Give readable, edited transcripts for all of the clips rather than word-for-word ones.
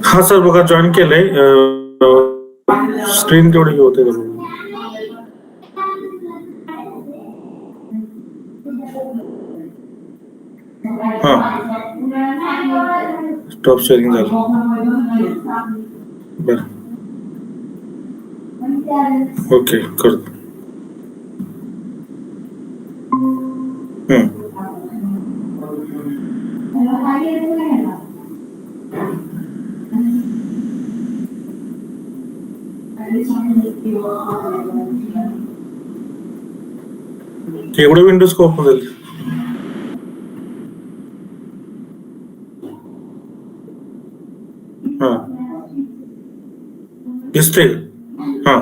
हा सर बघा जॉईन केलंय. स्क्रीन तेवढी होते हा स्टॉप शेअरिंग झालं. बर ओके करतो. एवढं विंडोज का ओपन झाली? हा दिसते. हा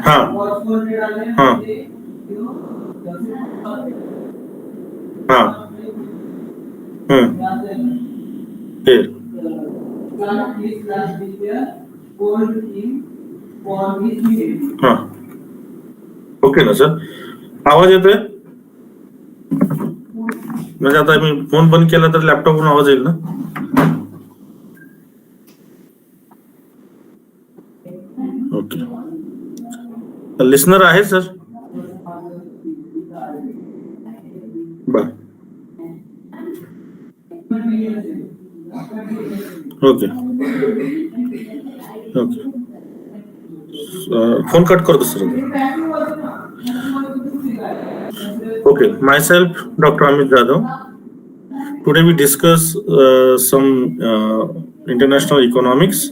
हा हा हा हा ओके ना सर. आवाज येतोय? म्हणजे आता मी फोन बंद केला तर लॅपटॉपवरून आवाज येईल ना? ओके. लिस्नर आहे सर? बर ओके ओके. फोन कट करतो sir. Okay, myself, Dr. Amit Jadhav. Today we discuss some international economics,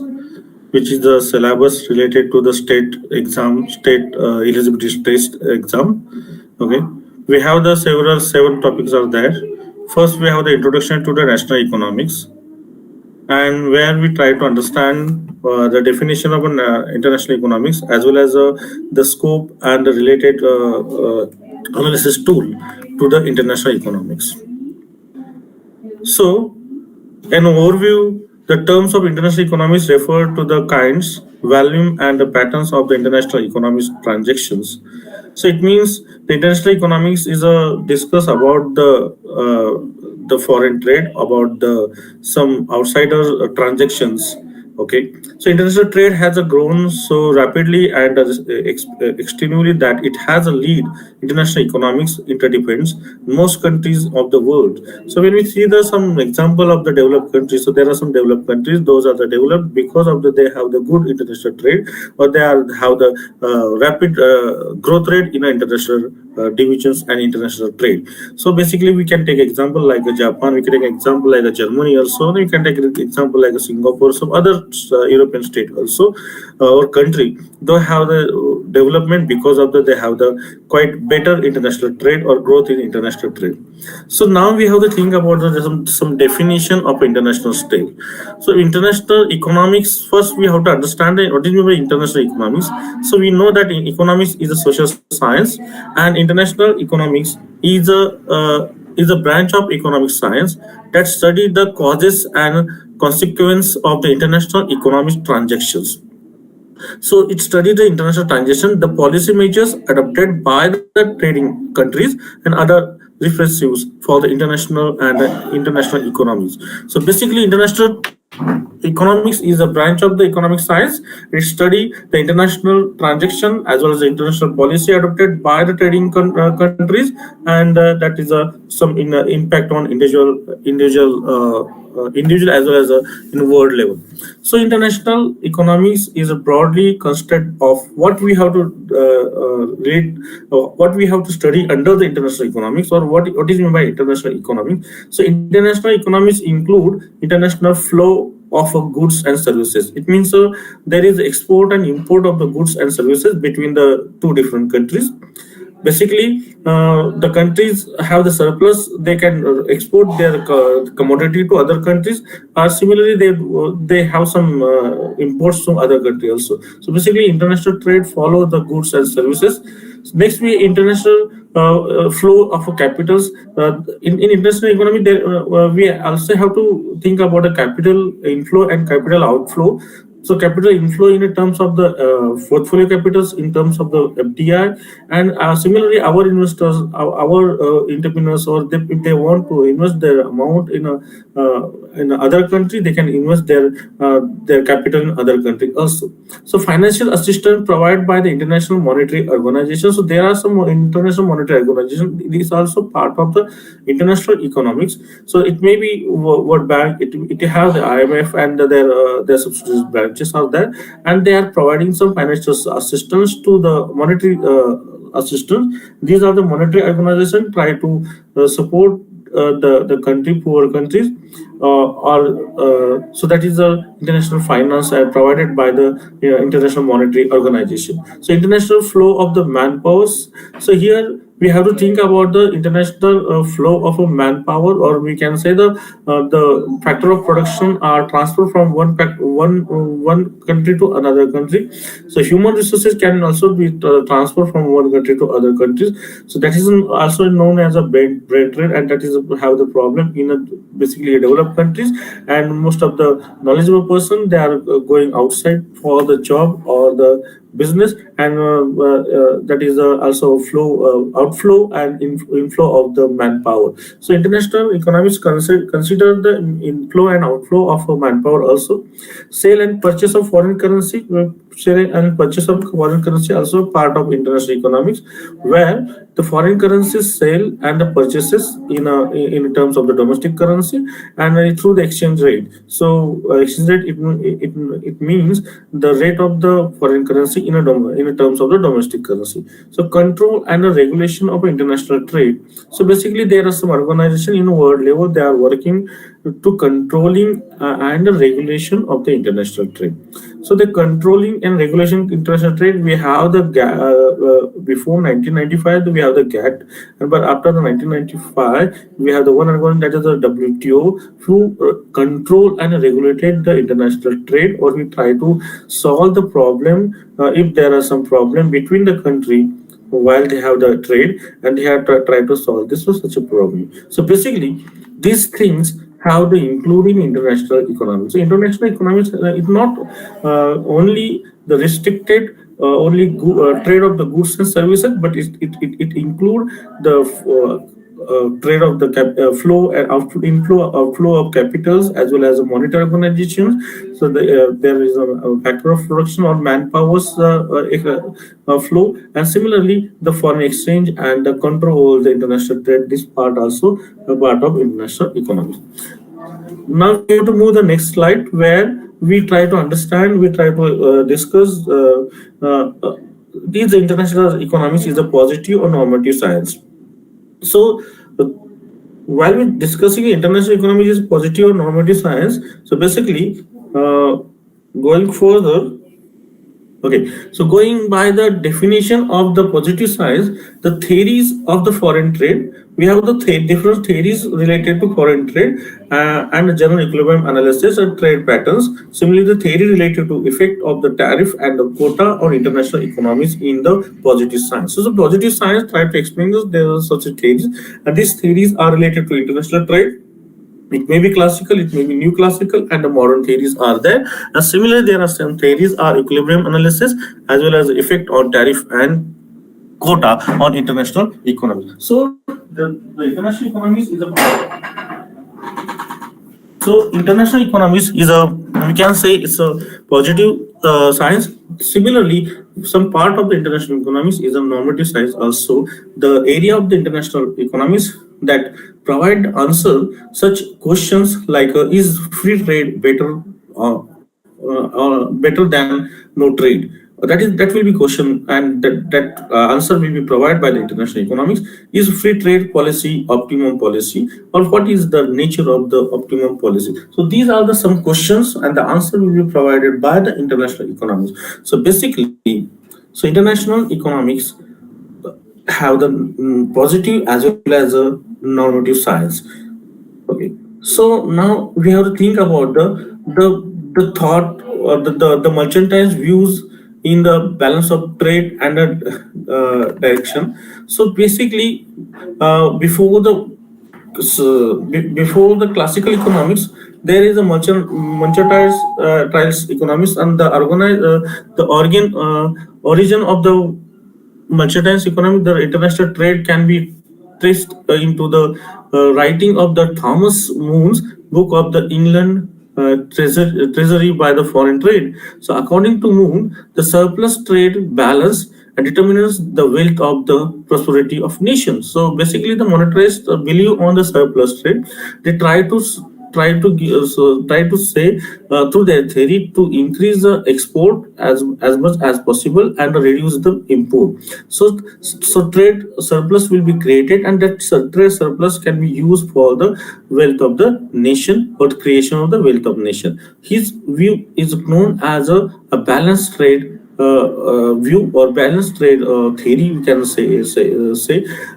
which is the syllabus related to the state exam, state eligibility test exam. Okay, we have the seven topics are there. First, we have the introduction to the national economics, and where we try to understand the definition of international economics as well as the scope and the related analysis tool to the international economics. So, an overview, the terms of international economics refer to the kinds, volume, and the patterns of the international economics transactions. So it means the international economics is a discuss about the foreign trade, about the some outsider transactions. Okay, so international trade has grown so rapidly and extremely that it has a lead international economics interdependence most countries of the world. So when we see the some example of the developed countries, so there are some developed countries. Those are the developed because of they have the good international trade, or they have the rapid growth rate in international divisions and international trade. So basically, we can take example like Japan. We can take example like Germany also. We can take example like Singapore. Some other European state also or country. They have the development because of they have the quite better international trade or growth in international trade. So now we have to think about some definition of international trade. So international economics, first we have to understand what is meant by international economics. So we know that economics is a social science, and international economics is a branch of economic science that study the causes and consequence of the international economic transactions. So it studied the international transaction, the policy measures adopted by the trading countries, and other references for the international and international economies. So basically, international economics is a branch of the economic science. It study the international transaction as well as the international policy adopted by the trading countries, and that is some impact on individual as well as in world level. So international economics is a broadly construct of what we have to read, what we have to study under the international economics, or what is meant by international economics. So international economics include international flow of goods and services. It means there is export and import of the goods and services between the two different countries. Basically, the countries have the surplus; they can export their commodity to other countries. Similarly, they have some imports from other countries also. So basically, international trade follow the goods and services. Next, we international flow of capitals. In international economy, we also have to think about the capital inflow and capital outflow. So capital inflow in terms of the portfolio capitals, in terms of the FDI, and similarly our investors, our entrepreneurs, or if they want to invest their amount in other country, they can invest their capital in other country also. So financial assistance provided by the International Monetary Organization. So there are some international monetary organization. It is also part of the international economics. So it may be World Bank. It has the IMF and their subsidiaries branches are there, and they are providing some financial assistance to the monetary assistance. These are the monetary organization try to support the country, poor countries, or so that is the international finance provided by the International Monetary Organization. So international flow of the manpowers. So here we have to think about the international flow of a manpower, or we can say the factor of production are transfer from one country to another country. So human resources can also be transferred from one country to other countries. So that is also known as a brain trade, and that is have the problem in basically developed countries. And most of the knowledgeable person, they are going outside for the job or the business, and that is also outflow and inflow of the manpower. So international economics consider the inflow and outflow of manpower also. Sale and purchase of foreign currency. Sale and purchase of foreign currency also part of international economics, where the foreign currencies sale and the purchases in terms of the domestic currency, and through the exchange rate. So exchange rate, it means the rate of the foreign currency in terms of the domestic currency. So control and the regulation of international trade. So basically there are some organization in world level, they are working to controlling and the regulation of the international trade. So the controlling and regulation international trade, we have the before 1995 we have the GATT, but after the 1995 we have the one organization, that is the WTO, who control and regulated the international trade, or we try to solve the problem if there are some problem between the country while they have the trade, and they have to try to solve this was such a problem. So basically these things have the including international economics. So international economics is not only the restricted trade of the goods and services, but it include the trade of the flow and outflow of capitals, as well as monetary organizations. So there is a factor of production or manpower's flow, and similarly the foreign exchange and the control of the international trade. This part also a part of international economics. Now we have to move the next slide, where we try to understand, we try to discuss these international economics is a positive or normative science. So while we're discussing international economics is positive or normative science, so basically going further, okay, so going by the definition of the positive science, the theories of the foreign trade, we have the different theories related to foreign trade and general equilibrium analysis and trade patterns. Similarly, the theory related to effect of the tariff and the quota on international economies in the positive science. So the positive science try to explain this. There are such theories, and these theories are related to international trade. It may be classical, it may be new classical, and the modern theories are there. And similarly, there are some theories are equilibrium analysis, as well as the effect on tariff and quota on international economy. So the international economies is a international economies is a, we can say it's a positive science. Similarly, some part of the international economics is a normative science also. The area of the international economics that provide answer such questions like is free trade better better than no trade? That will be question, and that answer will be provided by the international economics. Is free trade policy optimum policy, or what is the nature of the optimum policy? So these are the some questions, and the answer will be provided by the international economics. So basically, so international economics have the positive as well as a normative science. Okay, so now we have to think about the thought or the mercantile views in the balance of trade and the direction. So basically, before the before the classical economics, there is a mercantile trials economics, and the organize the origin of the merchandise economy, the international trade can be traced into the writing of the Thomas Moon's book of the England treasury by the foreign trade. So, according to Moon, the surplus trade balance determines the wealth of the prosperity of nations. So, basically, the monetarists believe on the surplus trade. They try to say through their theory to increase the export as much as possible and reduce the import. So trade surplus will be created, and that trade surplus can be used for the wealth of the nation or the creation of the wealth of nation. His view is known as a balanced trade view or balanced trade theory, we can say.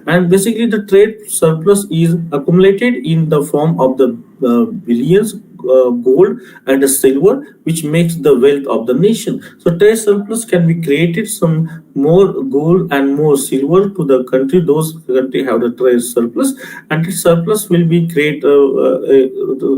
And basically the trade surplus is accumulated in the form of the billions gold and silver, which makes the wealth of the nation. So trade surplus can be created some more gold and more silver to the country. Those country have the trade surplus, and the surplus will be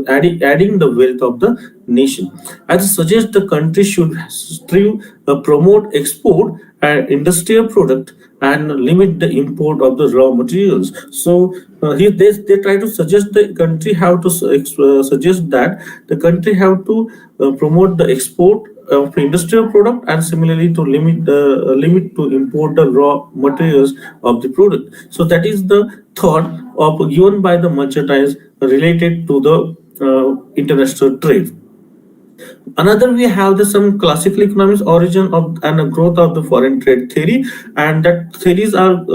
adding the wealth of the nation. As suggest, the country should strive promote export and industrial product and limit the import of the raw materials. So here they try to suggest the country have to suggest that the country have to promote the export of industrial product, and similarly to limit to import the raw materials of the product. So that is the thought of given by the merchandise related to the international trade. Another, we have the some classical economics origin of and the growth of the foreign trade theory, and that theories are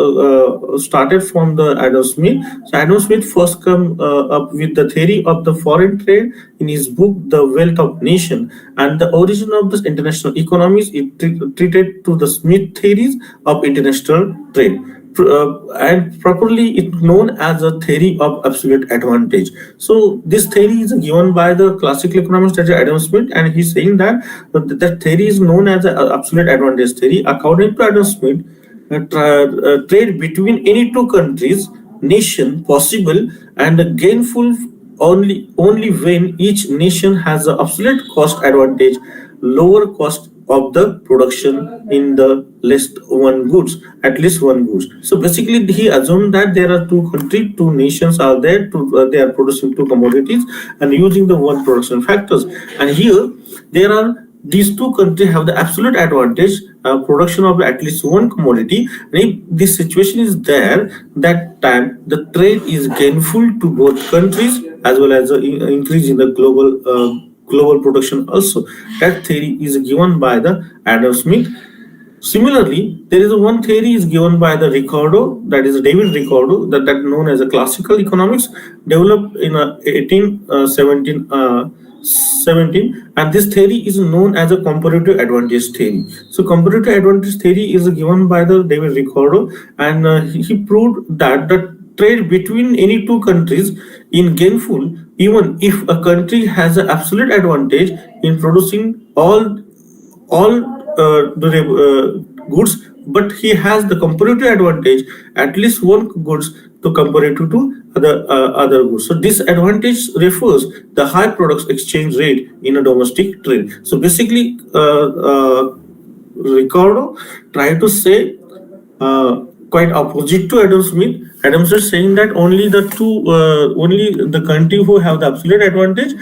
started from the Adam Smith. So Adam Smith first come up with the theory of the foreign trade in his book The Wealth of Nation, and the origin of this international economics is treated to the Smith theories of international trade, and properly it known as a theory of absolute advantage. So this theory is given by the classical economist, that is Adam Smith, and he's saying that that theory is known as the absolute advantage theory. According to Adam Smith, trade between any two countries nation possible and gainful only when each nation has the absolute cost advantage, lower cost of the production in the list one goods, at least one goods. So basically he assumed that there are two countries, two nations are there, they are producing two commodities and using the one production factors, and here there are these two countries have the absolute advantage production of at least one commodity. And if this situation is there, that time the trade is gainful to both countries as well as the increase in the global production also. That theory is given by the Adam Smith. Similarly, there is a one theory is given by the Ricardo, that is David Ricardo, that known as a classical economics, developed in 1817, and this theory is known as a comparative advantage theory. So comparative advantage theory is given by the David Ricardo, and he proved that the trade between any two countries in gainful even if a country has an absolute advantage in producing all goods, but he has the comparative advantage at least one goods to comparative to other goods. So this advantage refers the high products exchange rate in a domestic trade. So basically Ricardo tried to say quite opposite to Adam Smith. Adam Smith saying that only the country who have the absolute advantage,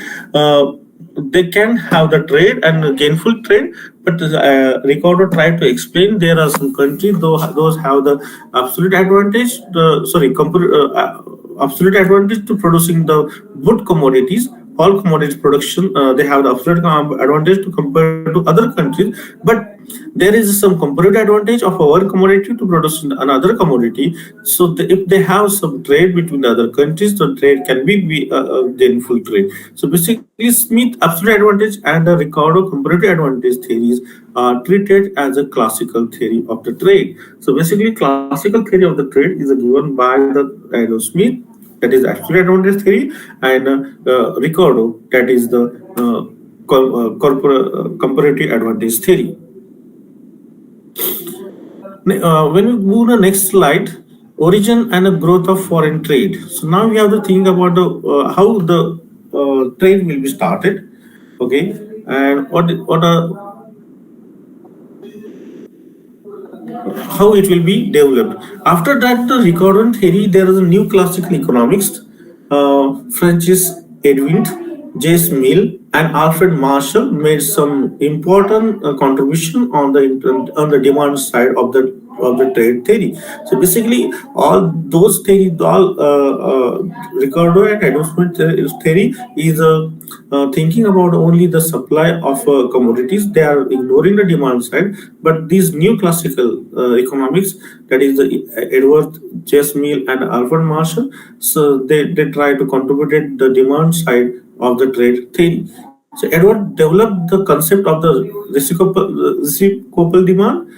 they can have the trade and gainful trade. But Ricardo tried to explain there are some countries those have the absolute advantage. absolute advantage to producing the wood commodities. All commodities production, they have the absolute advantage to compare to other countries, but there is some comparative advantage of our commodity to produce another commodity. So if they have some trade between the other countries, the trade can be gainful trade. So basically, Smith absolute advantage and the Ricardo comparative advantage theories are treated as a classical theory of the trade. So basically, classical theory of the trade is given by the Smith, that is absolute advantage theory, and Ricardo, that is the comparative advantage theory. When we move to the next slide, origin and the growth of foreign trade. So now we have to think about the how the trade will be started, okay, and what how it will be developed. After that, the recurrent theory, there is a new classical economics, Francis Edwin, J. Mill, and Alfred Marshall made some important contribution on the demand side of the trade theory. So basically, all those theory, all Ricardo and Adam Smith theory is thinking about only the supply of commodities. They are ignoring the demand side. But these new classical economics, that is the Edward Chase Mill and Alfred Marshall, so they try to contribute the demand side of the trade theory. So Edward developed the concept of the reciprocal demand.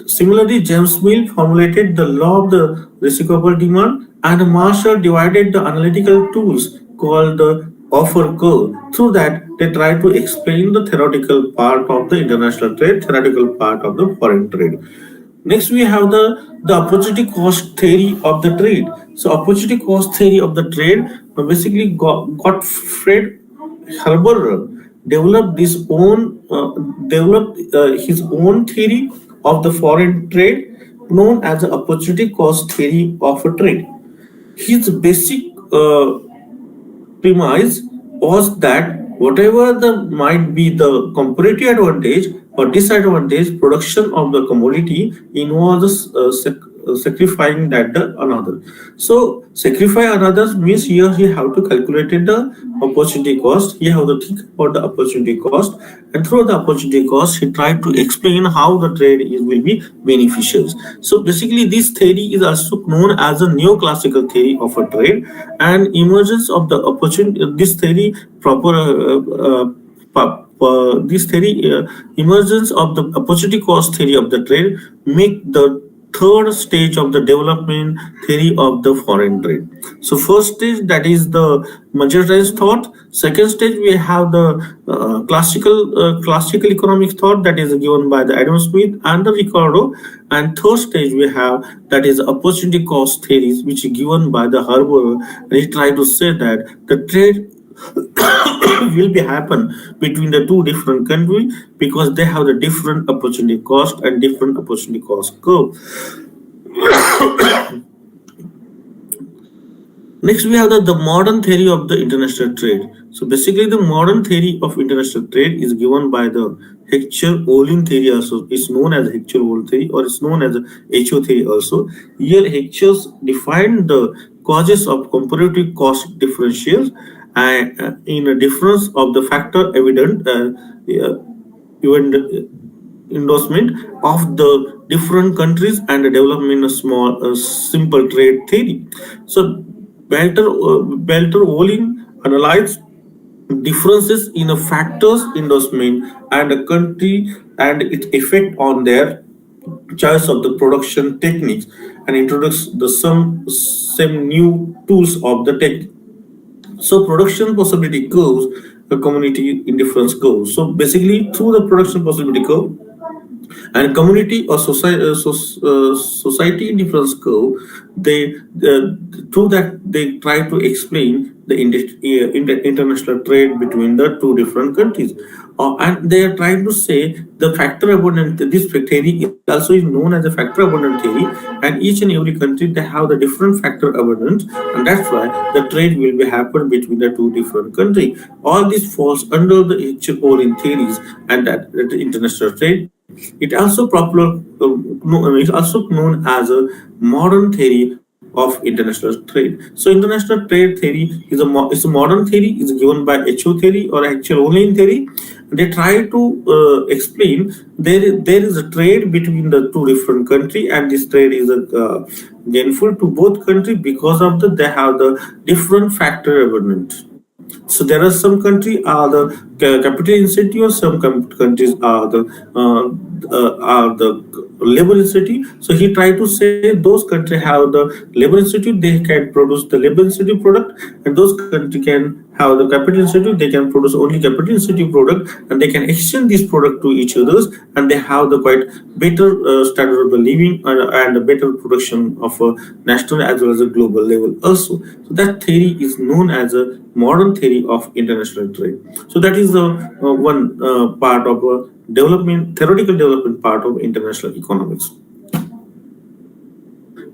Similarly, James Mill formulated the law of the reciprocal demand, and Marshall divided the analytical tools called the offer curve. Through that, they try to explain the theoretical part of the international trade, theoretical part of the foreign trade. Next, we have the opportunity cost theory of the trade. So, opportunity cost theory of the trade basically Gottfried Herber developed his own theory of the foreign trade, known as the opportunity cost theory of a trade. His basic premise was that whatever the might be the comparative advantage or disadvantage production of the commodity involves sacrificing that the another. So sacrifice another means here he have to calculate the opportunity cost. He have to think about the opportunity cost, and through the opportunity cost he tried to explain how the trade will be beneficial. So basically this theory is also known as a neoclassical theory of a trade, and emergence of the opportunity this theory proper this theory emergence of the opportunity cost theory of the trade make the third stage of the development theory of the foreign trade. So first stage, that is the materialist thought. Second stage we have the classical economic thought, that is given by the Adam Smith and the Ricardo. And third stage we have, that is opportunity cost theories, which is given by the Herber. And he tried to say that the trade will be happen between the two different countries because they have the different opportunity cost and different opportunity cost curve. Next, we have the modern theory of the international trade. So basically, the modern theory of international trade is given by the Heckscher-Ohlin theory. Also, it's known as Heckscher-Ohlin theory, or it's known as HO theory. Also, here Heckscher defined the causes of comparative cost differentials and in a difference of the factor evident even endorsement of the different countries and the development of small simple trade theory. So Belter Olin analyzed differences in a factors endorsement and a country and its effect on their choice of the production techniques, and introduce the some new tools of the tech. So production possibility curves, the community indifference curve. So basically through the production possibility curve and community or society indifference curve, they through that they try to explain the international trade between the two different countries, and they are trying to say the factor abundant. This theory also is known as a factor abundant theory, and each and every country they have the different factor abundance, and that's why the trade will be happen between the two different countries. All this falls under the Olin theories, and that the international trade. It also popular. It's also known as a modern theory of international trade. So international trade theory is a modern theory. It's given by HO theory or actual online theory. They try to explain there is a trade between the two different country, and this trade is gainful to both country because of the they have the different factor element. So there are some countries are the capital incentive, some countries are the labor incentive. So he tried to say those countries have the labor incentive, they can produce the labor incentive product, and those countries can have the capital incentive, they can produce only capital incentive product, and they can exchange this product to each others, and they have the quite better standard of the living and a better production of a national as well as a global level also. So that theory is known as a modern theory of international trade. So that is the one part of development, theoretical development part of international economics.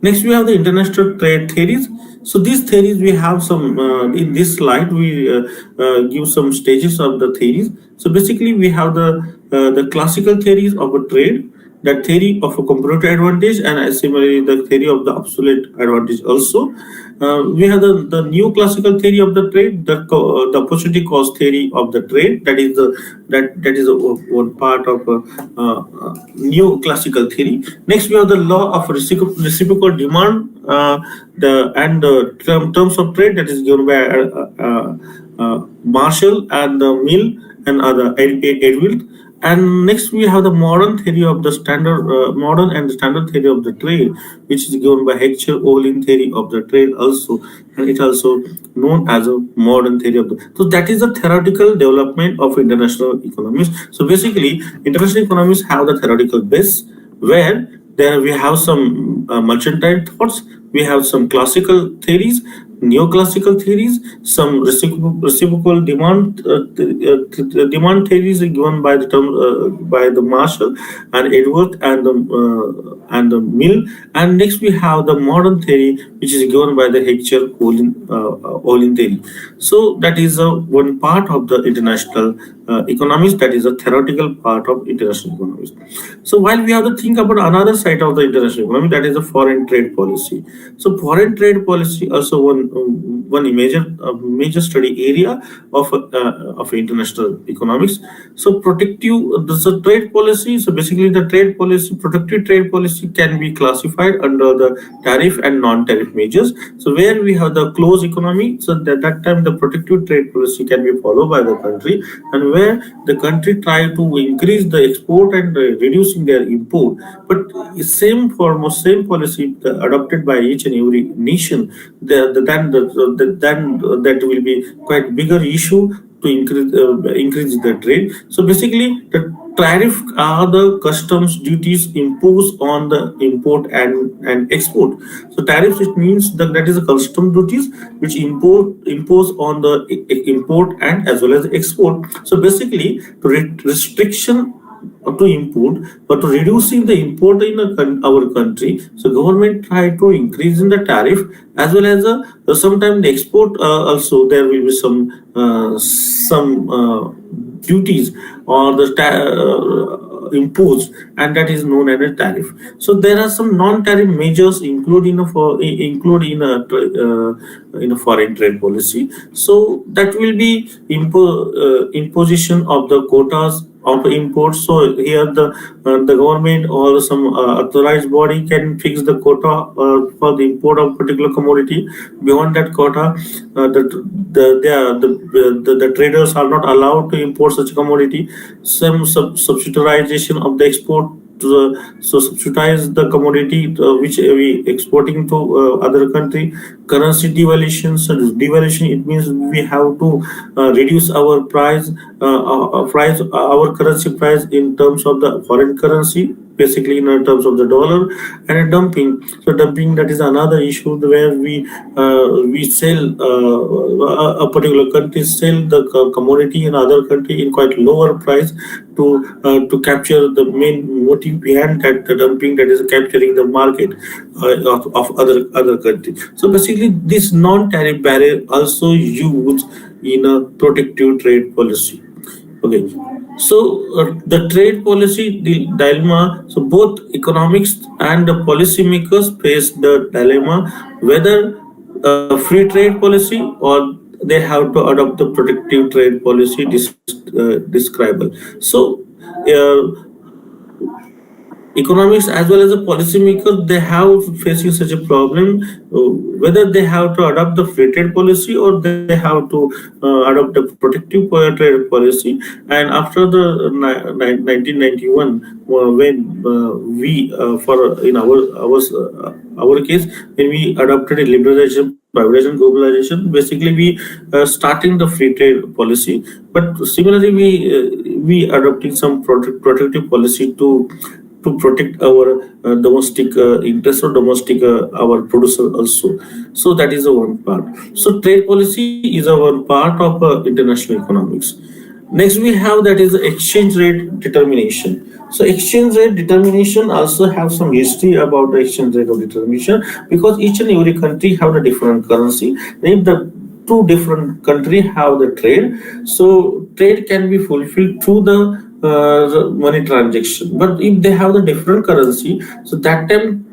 Next, we have the international trade theories. So these theories we have some in this slide. We give some stages of the theories. So basically, we have the classical theories of a trade, that theory of a comparative advantage, and similarly the theory of the absolute advantage also. We have the new classical theory of the trade, the opportunity cost theory of the trade. That is one part of new classical theory. Next, we have the law of reciprocal demand, the terms of trade that is given by Marshall and the Mill and other Edwill. And next we have the modern theory of the modern and standard theory of the trade, which is given by Heckscher Olin theory of the trade also, and it also known as a modern theory of the. So that is the theoretical development of international economies. So basically, international economies have the theoretical base where there we have some mercantile thoughts, we have some classical theories, neoclassical theories, some reciprocal demand theories given by the term by the Marshall and Edward and the Mill, and next we have the modern theory which is given by the Heckscher Olin theory. So that is one part of the international economics, that is a theoretical part of international economics. So while we have to think about another side of the international economy, that is a foreign trade policy. So foreign trade policy also one major study area of international economics. So the trade policy. So basically, the trade policy, protective trade policy, can be classified under the tariff and non-tariff measures. So where we have the closed economy, so that time the protective trade policy can be followed by the country, and where the country try to increase the export and reducing their import. But same policy adopted by each and every nation, then that will be quite bigger issue to increase the trade. So basically, the tariff are the customs duties imposed on the import and export. So tariffs, it means that is the custom duties which impose on the import and as well as export. So basically, restriction to import, but to reducing the import in our country. So government try to increase in the tariff as well as sometimes the export also there will be some duties or the imposed, and that is known as a tariff. So there are some non-tariff measures included in a foreign trade policy. So that will be imposition of the quotas of imports. So here the government or some authorized body can fix the quota for the import of particular commodity. Beyond that quota, the traders are not allowed to import such commodity. Some subsidization of the export. So subsidize the commodity which we exporting to other country. Currency devaluation. So devaluation, it means we have to reduce our our currency price in terms of the foreign currency, basically in terms of the dollar. And dumping. So dumping, that is another issue where we sell a particular country sell the commodity in other country in quite lower price to capture the main motive behind that, the dumping, that is capturing the market of other countries. So basically, this non-tariff barrier also used in a protective trade policy. Okay. So the trade policy dilemma. So both economics and the policymakers face the dilemma whether free trade policy or they have to adopt the protective trade policy describable. So economics as well as the policymakers they have facing such a problem whether they have to adopt the free trade policy or they have to adopt the protective trade policy. And after the 1991 when we for in our case when we adopted a liberalization, privatization, globalization, basically we starting the free trade policy. But similarly we adopting some protective policy to protect our domestic interest or domestic our producer also. So that is the one part. So trade policy is a one part of international economics. Next we have that is the exchange rate determination. So exchange rate determination also have some history about the exchange rate of determination, because each and every country have a different currency. If the two different country have the trade, so trade can be fulfilled through the money transaction. But if they have the different currency, so that time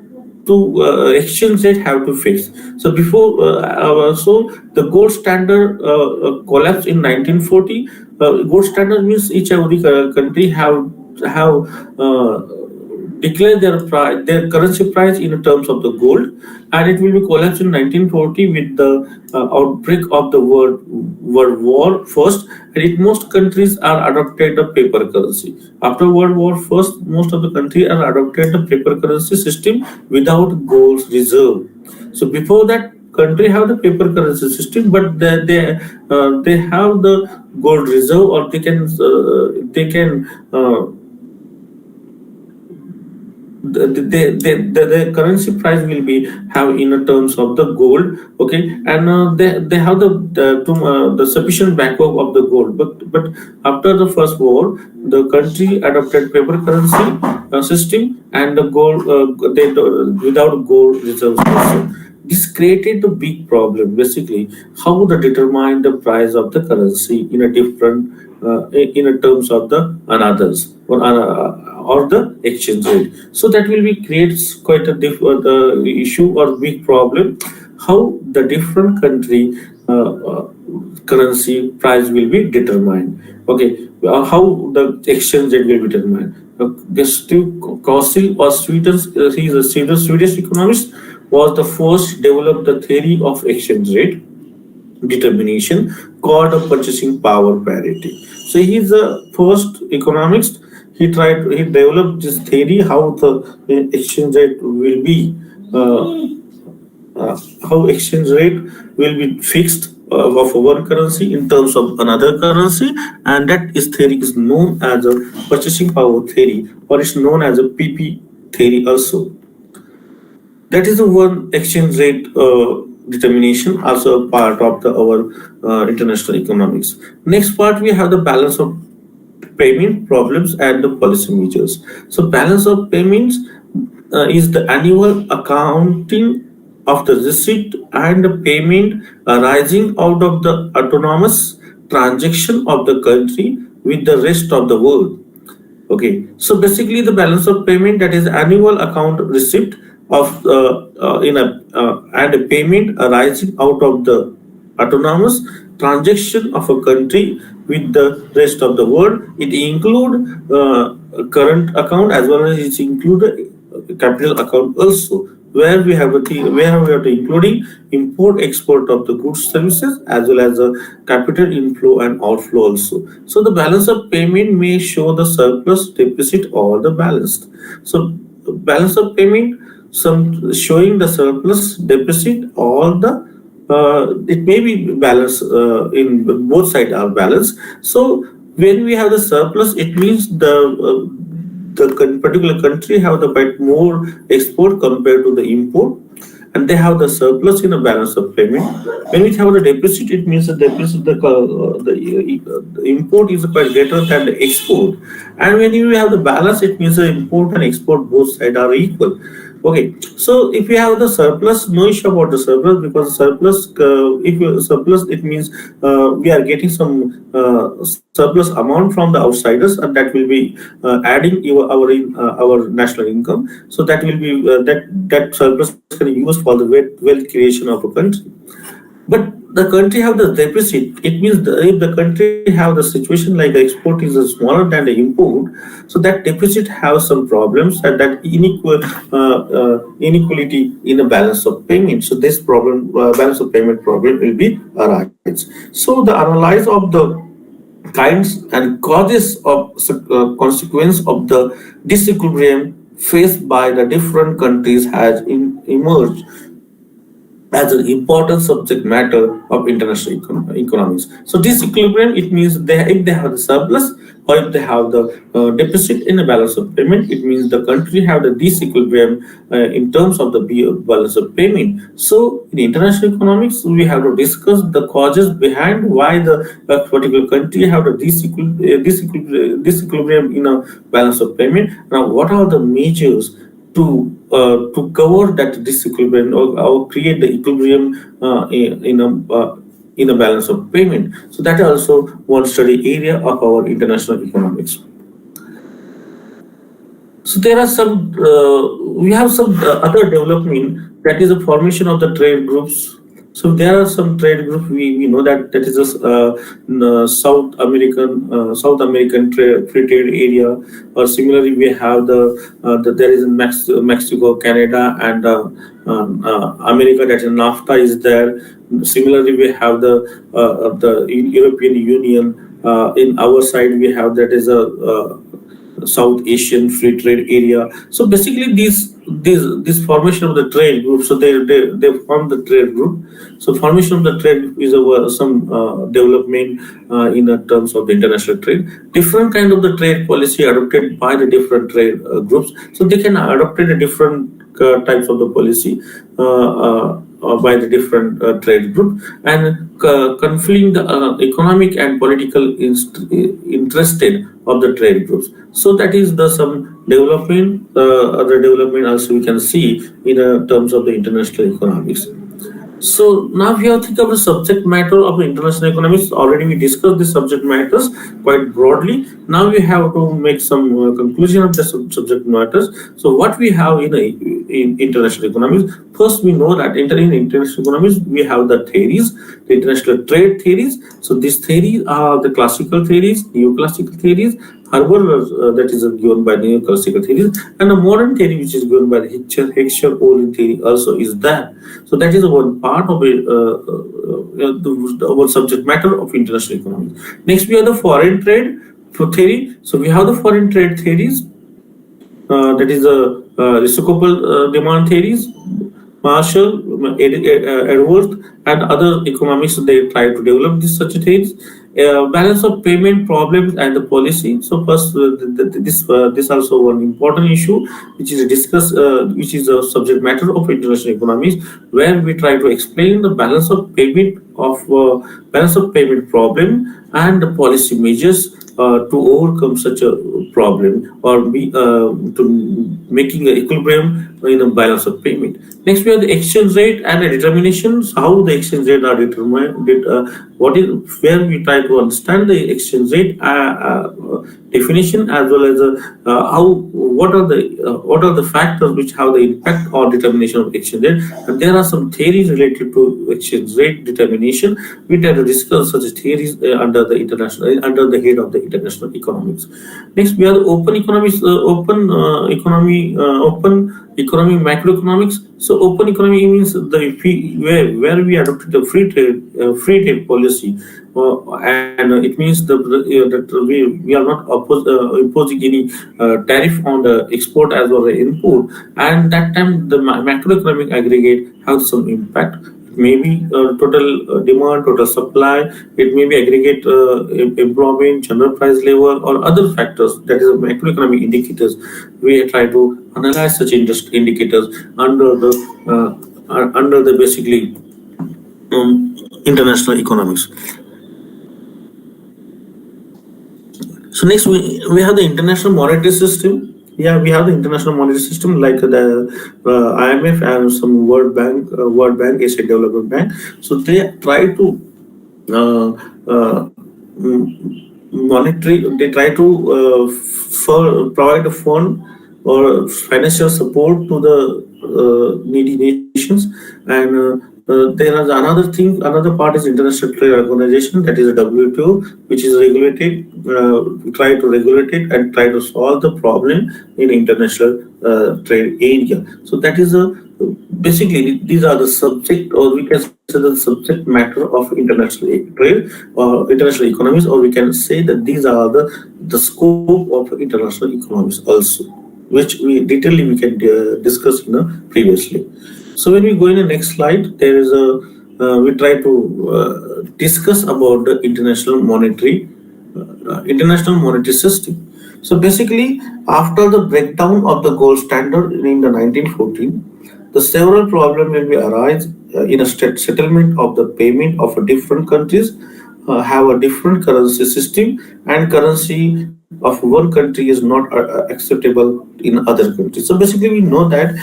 to exchange rate have to fix. So before so the gold standard collapsed in 1940. Gold standard means each every country have declare their currency price in terms of the gold, and it will be collapsed in 1940 with the outbreak of the World War First, and it, most countries are adopted the paper currency. After World War First, most of the countries are adopted the paper currency system without gold reserve. So before that, country have the paper currency system, but they have the gold reserve, or they can the currency price will be have in terms of the gold. Okay, and they have the sufficient backup of the gold. But after the first war, the country adopted paper currency system, and the gold without gold reserves also. This created a big problem. Basically, how to determine the price of the currency in a different in a terms of the another's or the exchange rate. So that will be creates quite a issue or big problem. How the different country currency price will be determined. Okay, how the exchange rate will be determined. Gustav Kossil or he is a Swedish economist, was the first to develop the theory of exchange rate determination called a purchasing power parity. So he is the first economist. He developed this theory how the exchange rate will be how exchange rate will be fixed of one currency in terms of another currency, and that is theory is known as a purchasing power theory, or it's known as a PP theory also. That is the one exchange rate determination, also a part of our international economics. Next part we have the balance of payment problems and the policy measures. So balance of payments is the annual accounting of the receipt and the payment arising out of the autonomous transaction of the country with the rest of the world. Okay, so basically the balance of payment, that is annual account receipt of in a and a payment arising out of the autonomous transaction of a country with the rest of the world. It include current account as well as it include capital account also, where where we have to including import export of the goods services as well as the capital inflow and outflow also. So the balance of payment may show the surplus, deficit, or the balanced. So balance of payment, some showing the surplus, deficit, or the it may be balanced in both sides are balanced. So when we have the surplus, it means the particular country have the quite more export compared to the import, and they have the surplus in a balance of payment. When we have the deficit, it means the deficit the import is quite greater than the export, and when you have the balance, it means the import and export both sides are equal. Okay, so if you have the surplus, no issue about the surplus, because surplus, if you surplus, it means we are getting some surplus amount from the outsiders, and that will be adding our national income. So that will be that surplus can be used for the wealth creation of a country. But the country have the deficit. It means if the country have the situation like the export is smaller than the import, so that deficit have some problems, and that inequality in the balance of payment. So this problem, balance of payment problem, will be arise. So the analyze of the kinds and causes of consequence of the disequilibrium faced by the different countries has emerged as an important subject matter of international economics. So disequilibrium, it means if they have the surplus or if they have the deficit in the balance of payment, it means the country have the disequilibrium in terms of the balance of payment. So in international economics, we have to discuss the causes behind why the particular country have the disequilibrium in a balance of payment. Now, what are the measures to cover that disequilibrium, or create the equilibrium in a balance of payment. So that is also one study area of our international economics. So there are some we have some other development, that is the formation of the trade groups. So there are some trade groups, we know that that is a South American free trade area, or similarly we have there is in Mexico, Canada, and America, that is NAFTA is there. Similarly we have the European Union. In our side we have that is a South Asian free trade area. So basically, this formation of the trade group. So they form the trade group. So formation of the trade group is some development in terms of the international trade. Different kind of the trade policy adopted by the different trade groups. So they can adopt a different types of the policy by the different trade group, and conflicting the economic and political interested of the trade groups. So that is the some development. Other development also we can see in terms of the international economics. So now we have to think of the subject matter of international economics. Already we discussed the subject matters quite broadly. Now we have to make some conclusion of the subject matters. So what we have in international economics, first we know that in international economics we have the theories, the international trade theories. So these theories are the classical theories, neoclassical theories, that is given by neoclassical theories, and the modern theory which is given by the Heckscher-Ohlin theory also is there. So that is one part of our subject matter of international economics. Next, we have the foreign trade theory. So we have the foreign trade theories, that is the reciprocal demand theories. Marshall, Edwards, and other economics, they try to develop these such theories. Balance of payment problems and the policy. So first, this also one important issue which is discussed, which is a subject matter of international economics, where we try to explain the balance of payment problem and the policy measures to overcome such a problem, or to making an equilibrium in a balance of payment. Next, we have the exchange rate and the determinations. How the exchange rate are determined? What is where we try to understand the exchange rate definition, as well as what are the factors which have the impact or determination of exchange rate. And there are some theories related to exchange rate determination. We try to discuss such theories under the head of the international economics. Next, we have the open economics, open economy, macroeconomics. So open economy means where we adopted the free trade policy, and it means that we are not imposing any tariff on the export as well as import, and that time the macroeconomic aggregate has some impact. It may be total demand, total supply. It may be aggregate employment, general price level, or other factors. That is macroeconomic indicators. We try to analyze such indicators under the basically international economics. So next we have the international monetary system. Yeah, we have the international monetary system like the IMF and some World Bank, Asian Development Bank. So they try to uh, uh, monetary. They try to provide a fund or financial support to the needy nations, and there is another thing. Another part is International Trade Organization, that is a WTO, which is regulated. Try to regulate it and try to solve the problem in international trade area. So that is a basically these are the subject, or we can say the subject matter of international trade or international economies, or we can say that these are the scope of international economies also, which we detailedly we can discuss previously. So when we go in the next slide, there is a we try to discuss about the international monetary system. So basically, after the breakdown of the gold standard in the 1914, the several problems will be arise in a settlement of the payment of a different countries have a different currency system, and currency of one country is not acceptable in other countries. So basically, we know that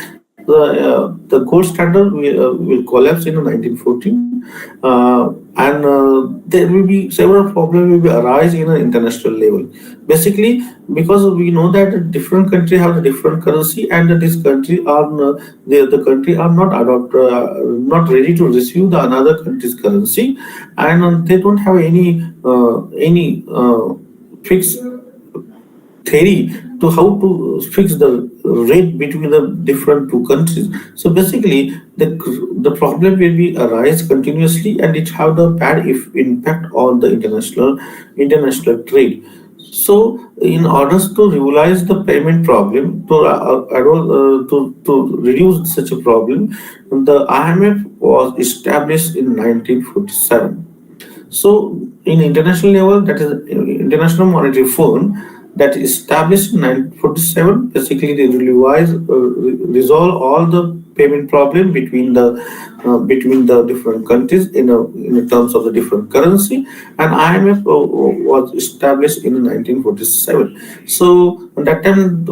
the gold standard will collapse in 1914, and there will be several problems will be arise in an international level. Basically, because we know that different country have a different currency, and that this country are the country are not ready to receive the another country's currency, and they don't have any fixed theory to how to fix the rate between the different two countries. So basically, the problem will be arise continuously, and it have the bad if impact on the international trade. So, in order to regularize the payment problem, to reduce such a problem, the IMF was established in 1947. So, in international level, that is International Monetary Fund, that is established in 1947. Basically, they resolve all the payment problem between the different countries in terms of the different currency, and IMF was established in 1947. So at that time,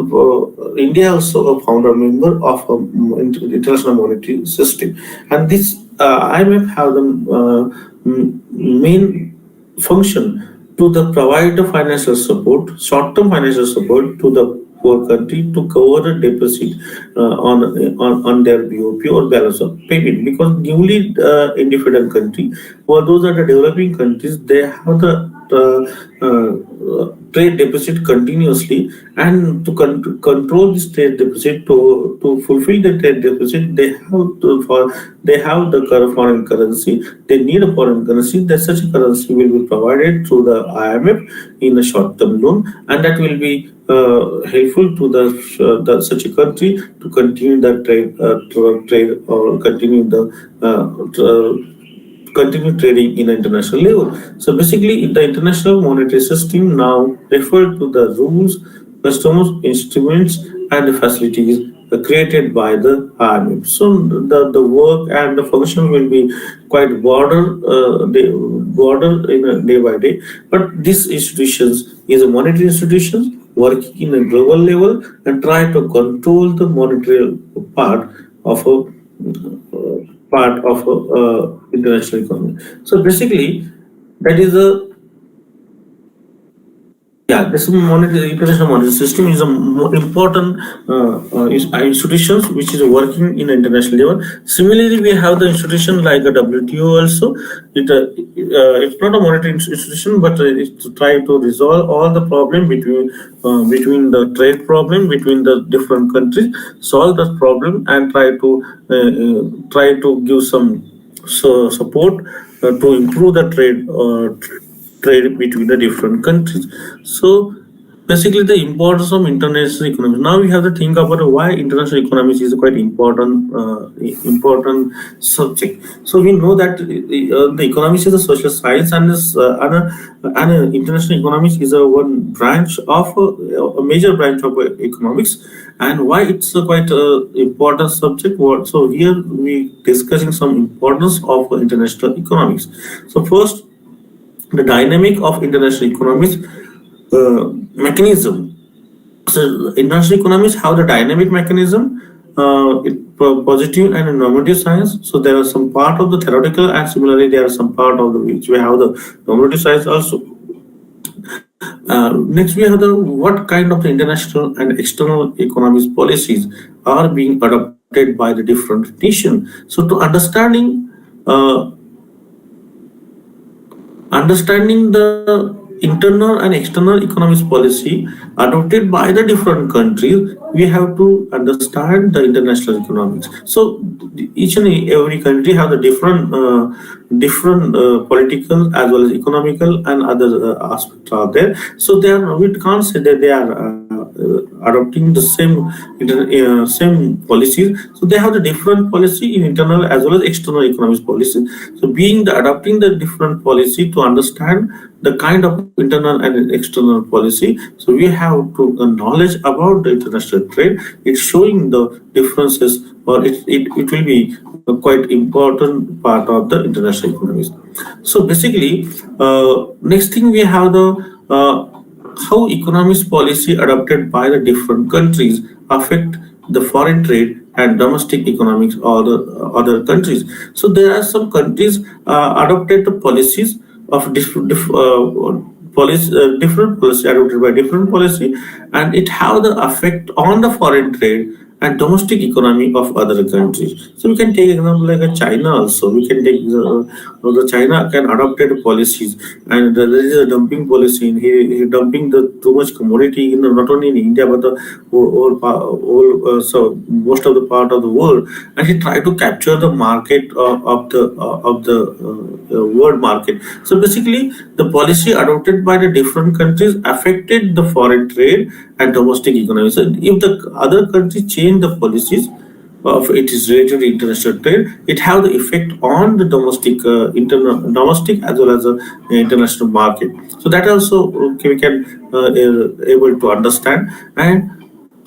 India also a founder member of international monetary system, and this IMF have the main function to the provide the financial support, short-term financial support to the poor country to cover the deficit on their BOP or balance of payment. Because newly independent country, or those are the developing countries, they have the trade deficit continuously, and to control this trade deficit, to fulfill the trade deficit, they have the foreign currency. They need a foreign currency. That such a currency will be provided through the IMF in a short-term loan, and that will be helpful to such a country to continue the trade or continue trading in an international level. So basically, the international monetary system now refer to the rules, customs, instruments, and the facilities created by the IMF. So the work and the function will be quite broader in day by day. But these institutions is a monetary institutions working in a global level and try to control the monetary part of a international economy. So basically, that is a yeah, this international monetary system is a more important institutions which is working in international level. Similarly, we have the institution like a WTO also. It's not a monetary institution, but it's to try to resolve all the problem between the trade problem between the different countries, solve that problem, and try to give some support to improve the trade between the different countries. So basically, the importance of international economics. Now we have to think about why international economics is a quite important subject. So we know that the economics is a social science, and international economics is a one branch of a major branch of economics. And why it's a quite important subject. So here we discussing some importance of international economics. So first, the dynamic of international economics mechanism. So international economics have the dynamic mechanism, positive and normative science. So there are some part of the theoretical, and similarly there are some part of the which we have the normative science also. Next, we have the what kind of the international and external economics policies are being adopted by the different nations. So, to understanding the internal and external economics policy adopted by the different countries, we have to understand the international economics. So each and every country have the different political as well as economical and other aspects are there. So they are, we can't say that they are adopting the same policies. So they have the different policy in internal as well as external economics policy. So being the adopting the different policy to understand the kind of internal and external policy. So we have to knowledge about the international trade. It's showing the differences, or it will be a quite important part of the international economics. So basically, next thing we have the how economics policy adopted by the different countries affect the foreign trade and domestic economics of the other countries. So there are some countries adopted the policies of different policy adopted by different policy, and it have the effect on the foreign trade and domestic economy of other countries. So we can take example like a China also. We can take the China can adopted policies, and there is a dumping policy. And he dumping the too much commodity in not only in India but the whole so most of the part of the world, and he tried to capture the market of the world market. So basically, the policy adopted by the different countries affected the foreign trade and domestic economy. So if the other country change the policies of it is related to international trade, it have the effect on the domestic as well as the international market. So that also we can able to understand, and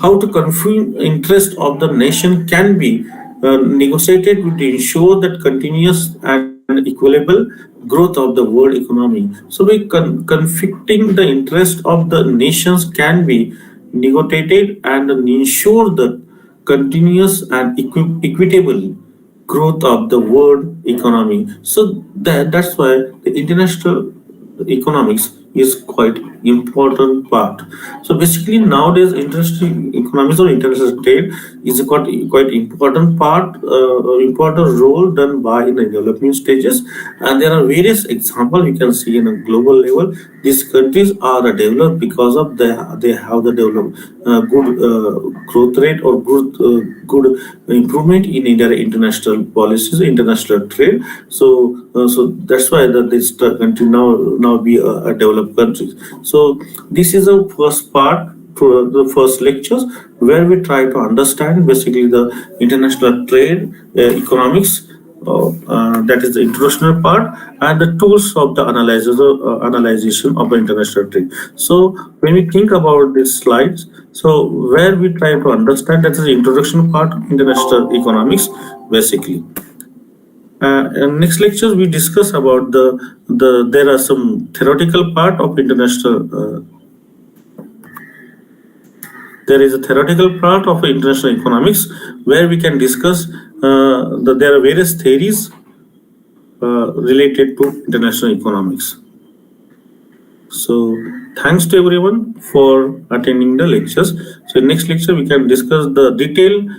how to confirm interest of the nation can be negotiated to ensure that continuous and equitable growth of the world economy. So by conflicting the interest of the nations can be negotiated and ensure the continuous and equitable growth of the world economy. So that's why the international economics is quite important part. So basically nowadays international economics or international trade is a quite important part, important role done by in the development stages, and there are various examples we can see in a global level. These countries are developed because of they have the developed good growth rate or good improvement in their international policies, international trade. So that's why that this country now be a developed country. So this is a first part to the first lectures where we try to understand basically the international trade economics. That is the introductory part and the tools of the analyzation of the international trade. So when we think about these slides, so where we try to understand that is the introduction part of international economics basically. In next lectures we discuss about the there are some theoretical part of international there is a theoretical part of international economics where we can discuss that there are various theories related to international economics. So thanks to everyone for attending the lectures. So in next lecture we can discuss the detailed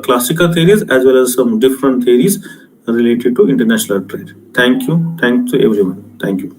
classical theories as well as some different theories related to international trade. Thank you. Thanks to everyone. Thank you.